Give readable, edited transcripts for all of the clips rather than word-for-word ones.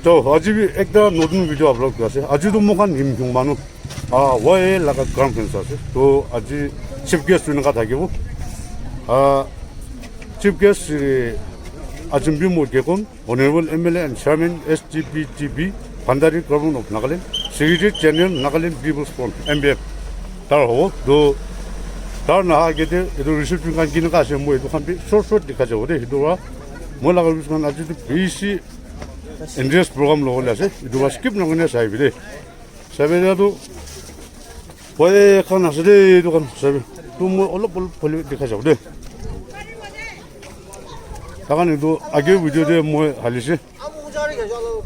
저 아집이 액다 노든 비디오 업로드 갔어요. 아주도 목한 Yimkhiung 만우 YAA 라가 그런 편사서 또 아주 쉽게 쓰는 거 다기고 쉽게 Shri Achumbemo Kikon Honorable MLA and Chairman SGPGB Pandari Government of Nagaland Secretary General Nagaland People's Front MBF 따라하고 또 다른 하게 돼 이도 리서치 간 기능 가서 뭐 이도 한비 소소티 가져 오래 이도와 뭐라고 그러면 아주 BC 인더스 프로그램 로올라서 이도 스킵 나오네 사이비데 사베라도 왜 칸아스데 이도 간 사비 또뭐 얼룩 벌리 가져 오래 다간에도 아게 비디오에 뭐 할리시 아무 자리 계셔도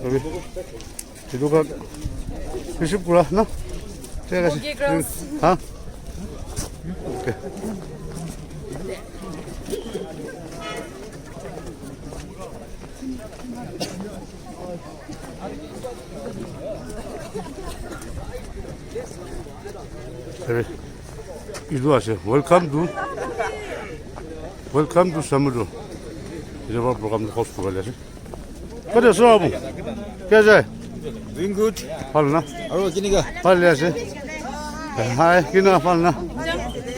여기 지도가 90구라 나? 제가 오케이. 이도하세요. Welcome to Samudro. 이제 봐 프로그램 호스트 걸려서. 그래 수업은. 깨자. Doing good. 팔나? Aro kiniga. 팔려서. 하이 기나 팔나?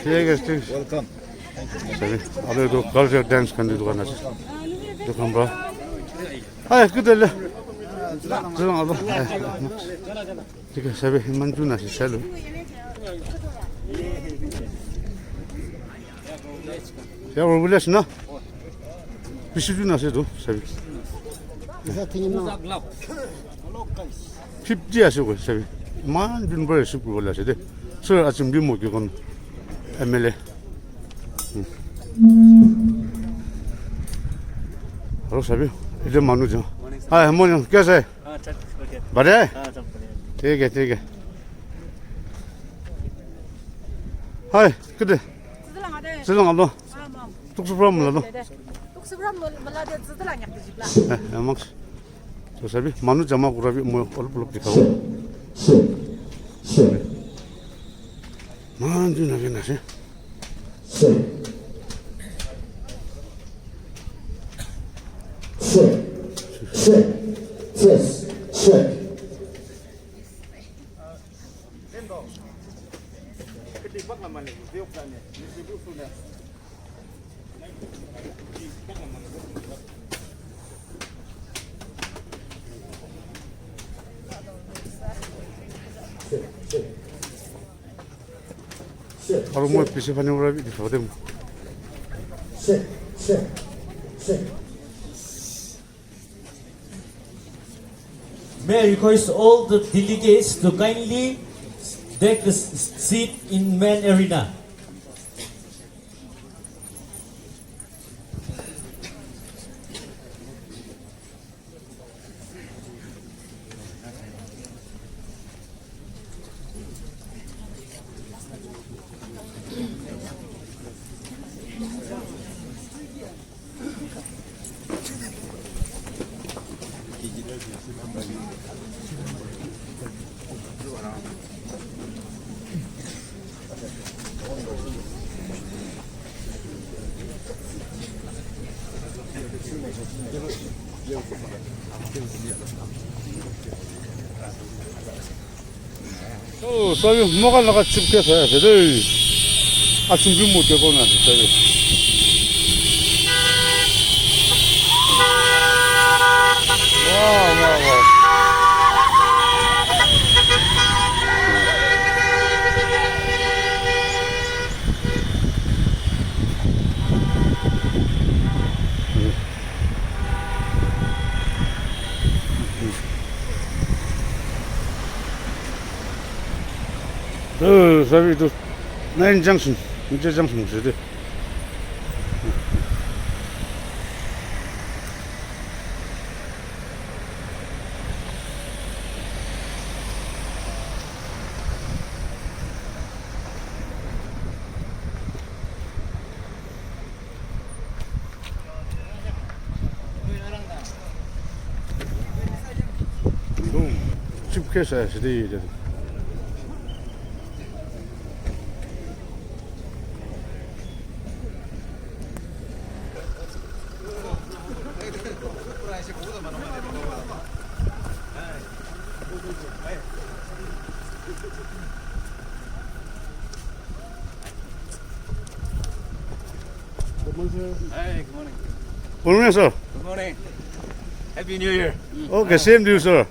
제가 Welcome. 저기 아래도 걸저 댄스 간데도 가나서. 조금 봐. 하이 그들래. 저랑 알아. 지금 세배 힘만 주나 시설로. 야 오늘 불렀나? 비시주나 세도 세배. 쉽지 않으시고 세배. 많은 분들 쉽고 올라서대. 저 아침 비모 기건 MLA. 바로 세배. 이제 만우죠. 아, 뭐냐? 깨세. 말해. 되게. 하이, 그래. 쓰랑 안 봐. 뚝수프람 몰라도. 뚝수프람 몰라도 쓰랑 약지라. 예, 막스. 저 사비 만우 자마 구라비 뭐 얼굴 비카고. 만주 나게나시. 바로 뭐 비슷한 거라비 저dem. May I request all the delegates to kindly take a seat in main arena. 저기 뭐가 나가 집게서 저들 아침 비모 되고나 저기. 와. 사비도 나인 장sun, 이제 장sun 세대. 너무 집게서 세대. Hey, good morning. Good morning, sir. Good morning. Happy New Year. Okay, same to you, sir.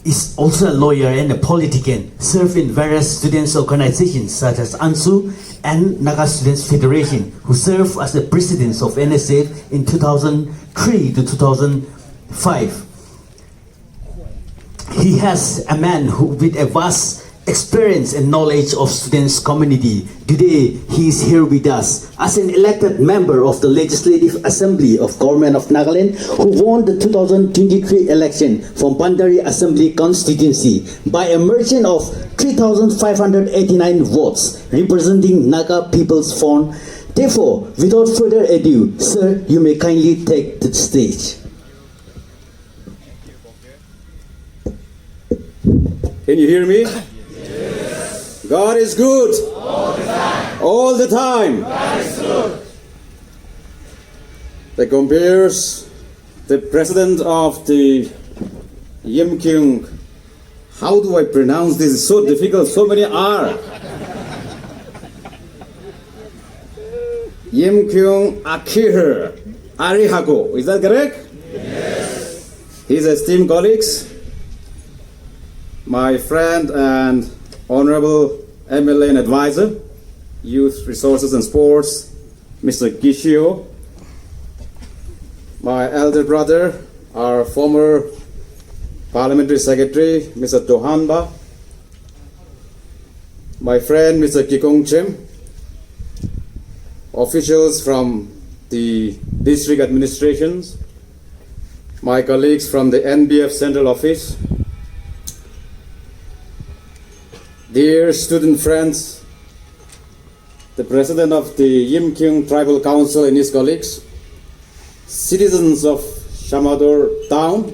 Is also a lawyer and a politician, served in various students' organizations such as ANSU and Naga Students Federation, who served as the president of NSF in 2003 to 2005. He has a man who with a vast experience and knowledge of students' community. Today, he is here with us as an elected member of the Legislative Assembly of Government of Nagaland, who won the 2023 election from Bandari Assembly constituency by a margin of 3,589 votes, representing Naga People's Front. Therefore, without further ado, sir, you may kindly take the stage. Can you hear me? God is good. All the time. All the time. God is good. That compares the president of the Yimkhiung. How do I pronounce this? It's so difficult. So many R. Yimkhiung Akherü. Arihako. Is that correct? Yes. His esteemed colleagues, my friend and Honorable MLA and Advisor, Youth Resources and Sports, Mr. Gishio, my elder brother, our former Parliamentary Secretary, Mr. Dohanba, my friend, Mr. Kikon, officials from the district administrations, my colleagues from the NBF Central Office, dear student friends, the President of the Yimkhiung Tribal Council and his colleagues, citizens of Shamador town,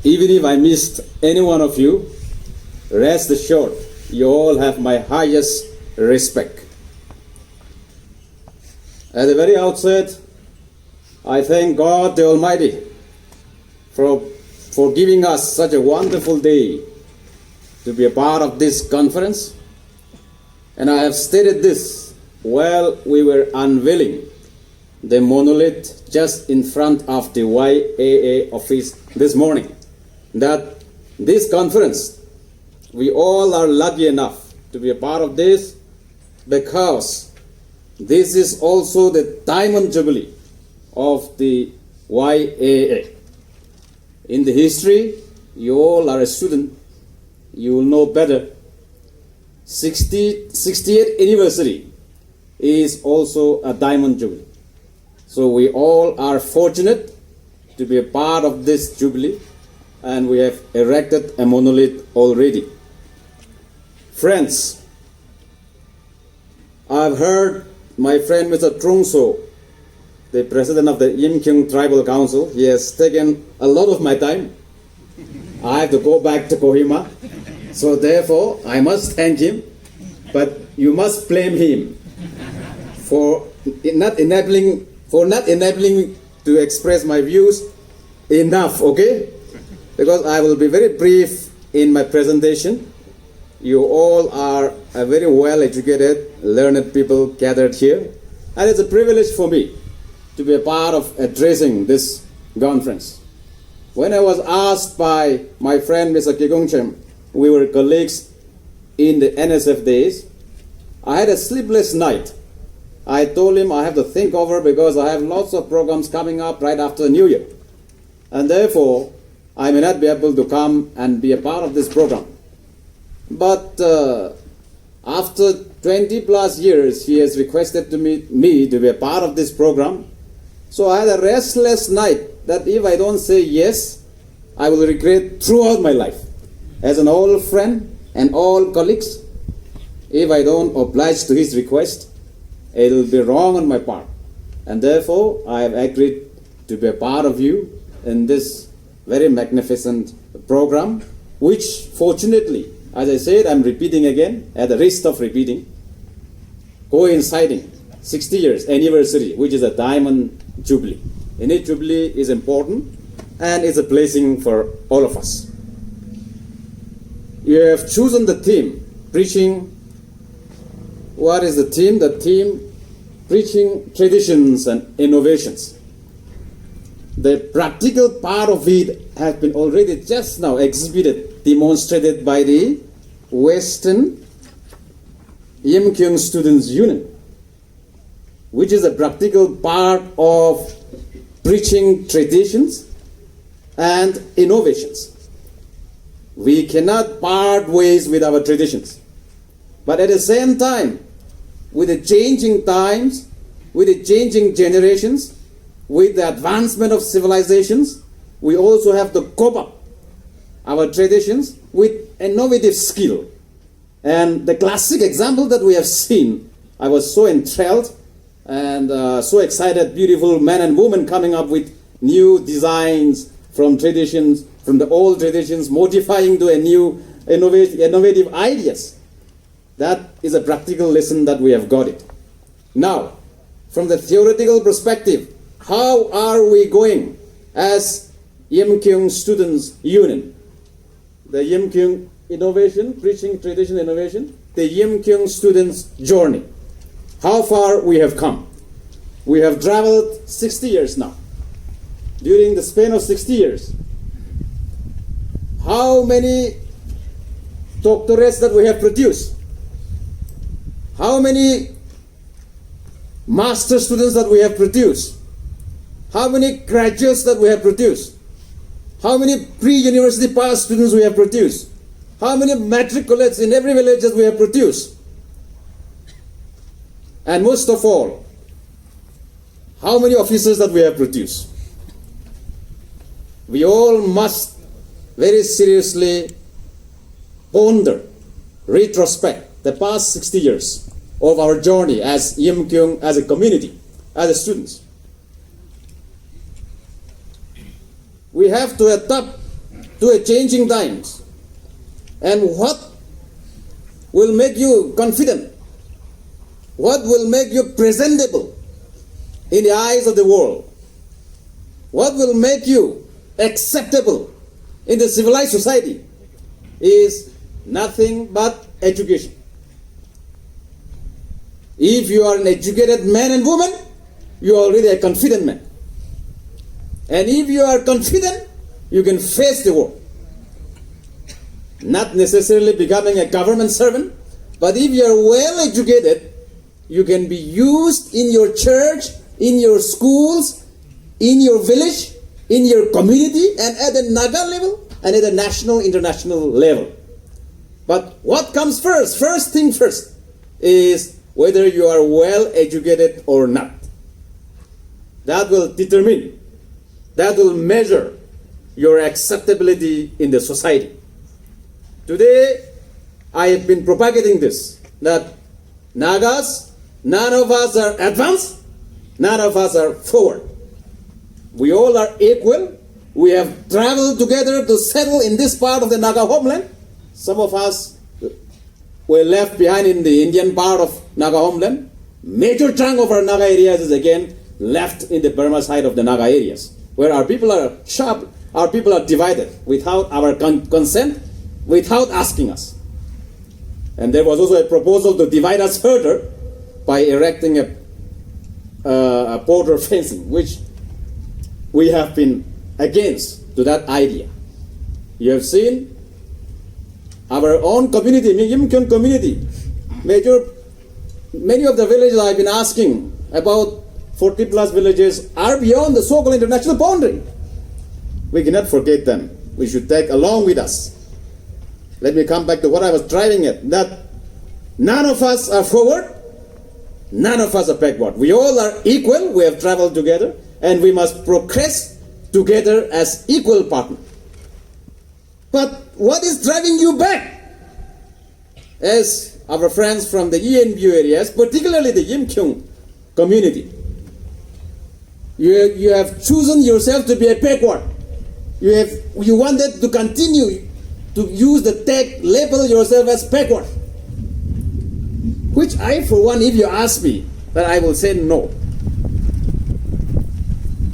even if I missed any one of you, rest assured, you all have my highest respect. At the very outset, I thank God the Almighty for giving us such a wonderful day to be a part of this conference. And I have stated this while we were unveiling the monolith just in front of the YAA office this morning, that this conference, we all are lucky enough to be a part of this because this is also the Diamond Jubilee of the YAA. In the history, you all are a student, you will know better. 68th anniversary is also a Diamond Jubilee. So we all are fortunate to be a part of this Jubilee, and we have erected a monolith already. Friends, I've heard my friend Mr. Trungso, the president of the Yimkhiung Tribal Council, he has taken a lot of my time. I have to go back to Kohima, so therefore I must thank him, but you must blame him for not enabling me to express my views enough, okay? Because I will be very brief in my presentation. You all are a very well-educated, learned people gathered here, and it's a privilege for me to be a part of addressing this conference. When I was asked by my friend Mr. Kikon, we were colleagues in the NSF days, I had a sleepless night. I told him I have to think over because I have lots of programs coming up right after New Year. And therefore, I may not be able to come and be a part of this program. But after 20 plus years, he has requested to me to be a part of this program. So I had a restless night that if I don't say yes, I will regret throughout my life. As an old friend and all colleagues, if I don't oblige to his request, it will be wrong on my part. And therefore, I have agreed to be a part of you in this very magnificent program, which fortunately, as I said, I'm repeating again, at the risk of repeating, coinciding 60 years anniversary, which is a Diamond Jubilee. Any Jubilee is important and it's a blessing for all of us. You have chosen the theme, preaching. What is the theme? The theme, preaching traditions and innovations. The practical part of it has been already just now exhibited, demonstrated by the Western Yimkhiung Students Union, which is a practical part of preaching traditions and innovations. We cannot part ways with our traditions. But at the same time, with the changing times, with the changing generations, with the advancement of civilizations, we also have to cope up our traditions with innovative skill. And the classic example that we have seen, I was so enthralled and so excited, beautiful men and women coming up with new designs from traditions, from the old traditions, modifying to a new innovative ideas. That is a practical lesson that we have got it. Now, from the theoretical perspective, how are we going as Yimkhiung Students Union? The Yimkhiung Innovation, Preaching Tradition Innovation, the Yimkhiung Students Journey. How far we have come. We have traveled 60 years now. During the span of 60 years, how many doctorates that we have produced? How many master students that we have produced? How many graduates that we have produced? How many pre-university pass students we have produced? How many matriculates in every village that we have produced? And most of all, how many officers that we have produced? We all must very seriously ponder, retrospect, the past 60 years of our journey as Yimkhiung, as a community, as students. We have to adapt to a changing times. And what will make you confident? What will make you presentable in the eyes of the world? What will make you acceptable in the civilized society is nothing but education. If you are an educated man and woman, you are already a confident man. And if you are confident, you can face the world. Not necessarily becoming a government servant, but if you are well educated, you can be used in your church, in your schools, in your village, in your community, and at the Naga level, and at the national, international level. But what comes first? First thing first is whether you are well educated or not. That will determine, that will measure your acceptability in the society. Today, I have been propagating this, that Nagas, none of us are advanced, none of us are forward. We all are equal. We have traveled together to settle in this part of the Naga homeland. Some of us were left behind in the Indian part of Naga homeland. Major chunk of our Naga areas is again left in the Burma side of the Naga areas, where our people are sharp, our people are divided without our consent, without asking us. And there was also a proposal to divide us further by erecting a border fencing, which we have been against to that idea. You have seen our own community, Yimkhiung community, many of the villages I've been asking about, 40 plus villages are beyond the so-called international boundary. We cannot forget them. We should take along with us. Let me come back to what I was driving at, that none of us are forward, none of us are backward. We all are equal, we have traveled together, and we must progress together as equal partners. But what is driving you back? As our friends from the ENBU areas, particularly the Yimkhiung community, you have chosen yourself to be a backward. You wanted to continue to use the tag, label yourself as backward. Which I, for one, if you ask me, that I will say no.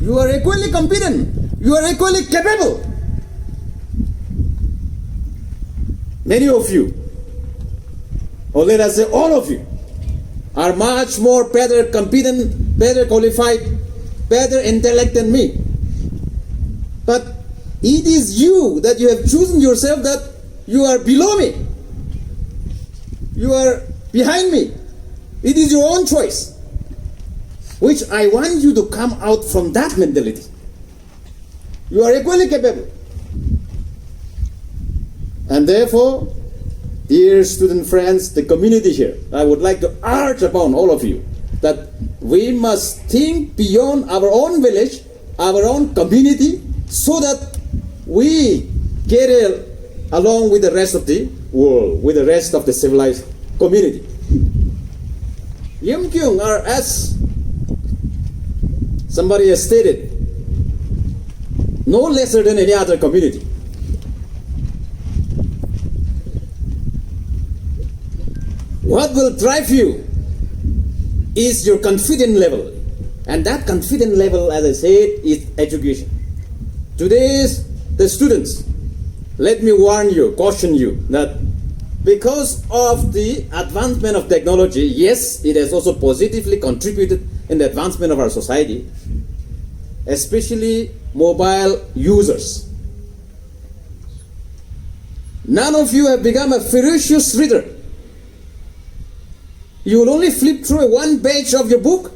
You are equally competent. You are equally capable. Many of you, or let us say all of you, are much more better competent, better qualified, better intellect than me. But it is you that you have chosen yourself that you are below me. You are behind me. It is your own choice. Which I want you to come out from that mentality. You are equally capable. And therefore, dear student friends, the community here, I would like to urge upon all of you that we must think beyond our own village, our own community, so that we get along with the rest of the world, with the rest of the civilized community. Yimkhiung are, as somebody has stated, no lesser than any other community. What will drive you is your confidence level. And that confidence level, as I said, is education. Today's the students, let me warn you, caution you, that because of the advancement of technology, yes, it has also positively contributed in the advancement of our society, especially mobile users. None of you have become a ferocious reader. You will only flip through one page of your book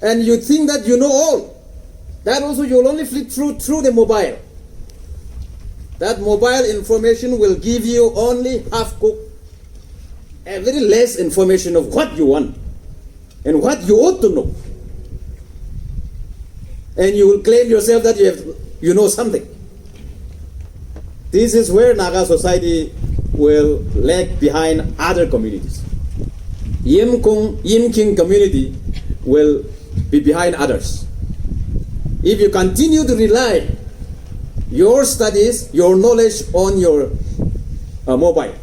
and you think that you know all. That also you will only flip through the mobile. That mobile information will give you only half-cooked, a very less information of what you want and what you ought to know. And you will claim yourself that you know something. This is where Naga society will lag behind other communities. Yimkhiung community will be behind others. If you continue to rely your studies, your knowledge on your mobile,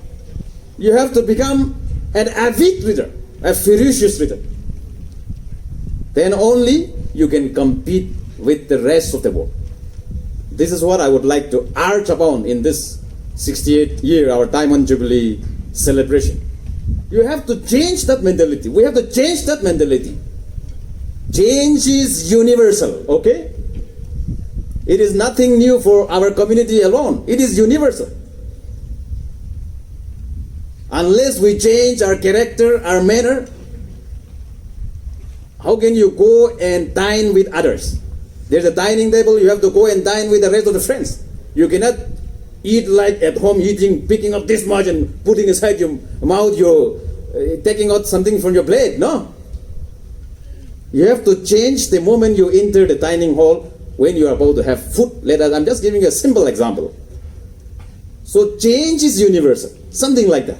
you have to become an avid reader, a ferocious reader. Then only you can compete with the rest of the world. This is what I would like to urge upon in this 68th year, our Diamond Jubilee celebration. You have to change that mentality. We have to change that mentality. Change is universal, okay? It is nothing new for our community alone. It is universal. Unless we change our character, our manner, how can you go and dine with others? There's a dining table, you have to go and dine with the rest of the friends. You cannot eat like at home, eating, picking up this much and putting inside your mouth, you're taking out something from your plate. No. You have to change the moment you enter the dining hall when you are about to have food. I'm just giving a simple example. So change is universal, something like that.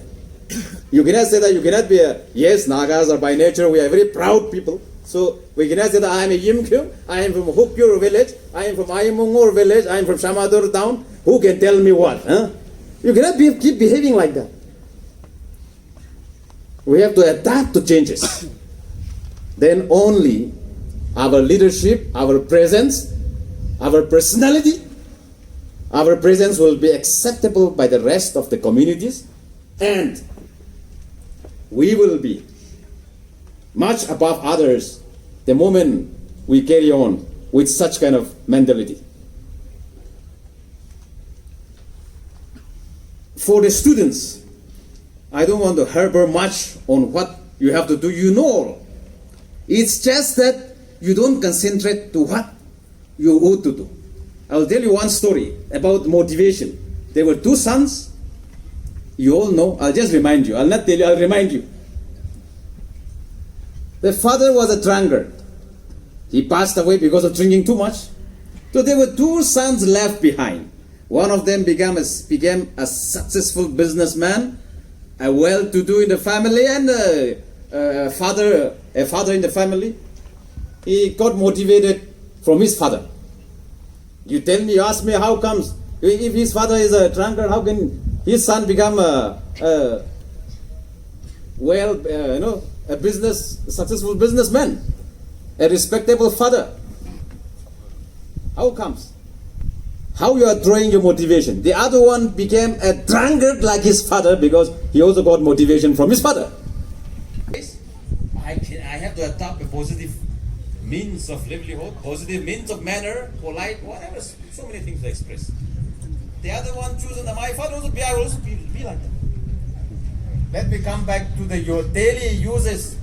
You cannot say that you cannot be yes, Nagas are by nature, we are very proud people. So we cannot say that I am a Yimkhiung, I am from Hukkyur village, I am from Ayamungor village, I am from Shamadur town. Who can tell me what? Huh? You cannot keep behaving like that. We have to adapt to changes. Then only our leadership, our presence, our personality, our presence will be acceptable by the rest of the communities, and we will be much above others the moment we carry on with such kind of mentality. For the students, I don't want to harbor much on what you have to do. You know all. It's just that you don't concentrate to what you ought to do. I'll tell you one story about motivation. There were two sons. You all know. I'll just remind you. I'll not tell you. I'll remind you. The father was a drunkard. He passed away because of drinking too much. So there were two sons left behind. One of them became a successful businessman, a well-to-do in the family, and a father in the family. He got motivated from his father. You ask me how comes, if his father is a drunkard, how can his son become a successful businessman, a respectable father? How comes? How you are drawing your motivation? The other one became a drunkard like his father because he also got motivation from his father. I have to adopt a positive means of livelihood, positive means of manner, polite, whatever, so many things to express. The other one chosen, my father also I will also be like that. Let me come back to your daily usage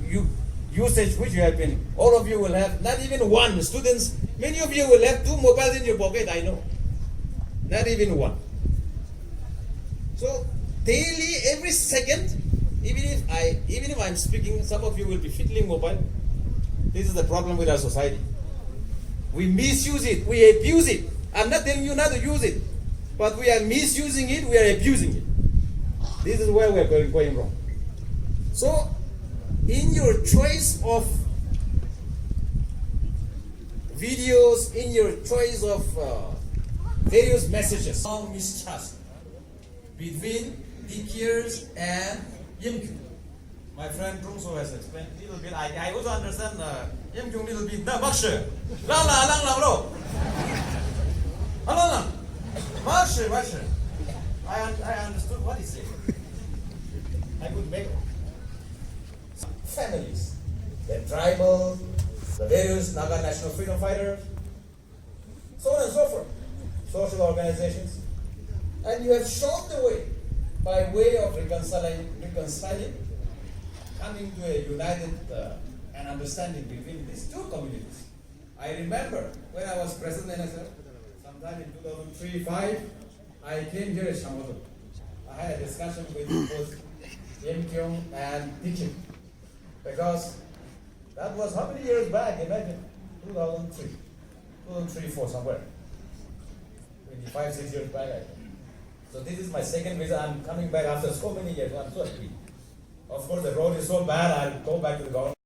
which you have been. All of you will have, not even one. Students, many of you will have two mobiles in your pocket, I know. Not even one. So daily, every second, even if I'm speaking, some of you will be fiddling mobile. This is the problem with our society. We misuse it, we abuse it. I'm not telling you not to use it, but we are misusing it, we are abusing it. This is where we are going wrong. So, in your choice of videos, in your choice of various messages, long mistrust between Akherü and Yimkhiung. My friend Trungso has explained a little bit. I also understand Yimkhiung a little bit. No, Makshe. Makshe. I understood what he said. I could make families, the tribal, the various Naga National Freedom Fighters, so on and so forth, social organizations, and you have shown the way by way of reconciling, coming to a united and understanding between these two communities. I remember when I was president, sometime in 2003-05, I came here at Shamadur. I had a discussion with both Yimkhiung and Kikon, because that was how many years back? Imagine, 2003, 4 somewhere. 25, 6 years back, I think. So this is my second visa. I'm coming back after so many years. I'm so happy. Of course, the road is so bad. I'll go back to the government.